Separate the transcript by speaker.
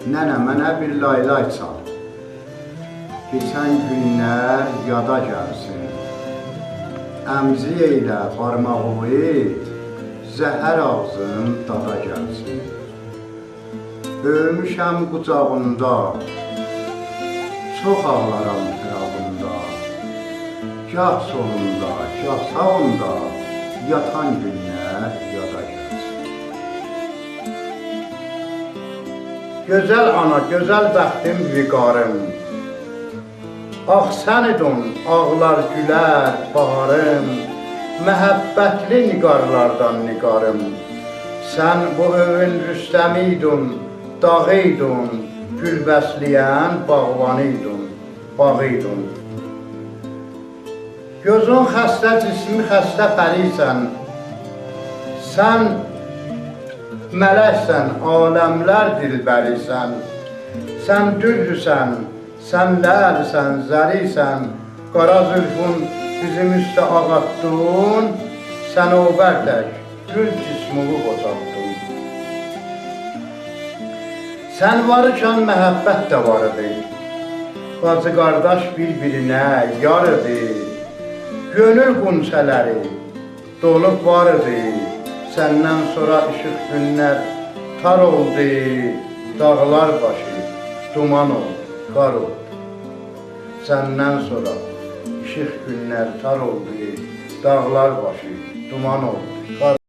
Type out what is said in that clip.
Speaker 1: Nənə, mənə bir laylay çal. Keçən günlər yada gəlsin. Əmzi eylə barmağı et, zəhər ağzın dada gəlsin. Böyümüşəm qucağında, çox ağlaram qırağında. Gah solunda, gah sağında, yatan günlər yada gəlsin. Gözəl ana, gözəl bəxtim, viqarım. Ah sən idin, ağlar gülər baharım, məhəbbətli niqarlardan niqarım. Sən bu övün Rüstəmiydin, dağıydın, gül bəsləyən bağvanıydın, bağıydın. Gözün xəstə, cismi xəstə pərisən, sən mələksən, aləmlər dilbərisən. Sən dürdüsən, sən ləlisən, zərisən, qara zülfün bizim üstə ağatdın, sən o bərdək, gül cismini bocaqdın. Sən varıkən məhəbbət də var idi, bacı qardaş bir-birinə yar idi. Gönül qunçələri dolub var idi, səndən sonra işıq günlər tar oldu, dağlar başı duman oldu, qar oldu. Səndən sonra işıq günlər tar oldu, dağlar başı duman oldu, qar oldu.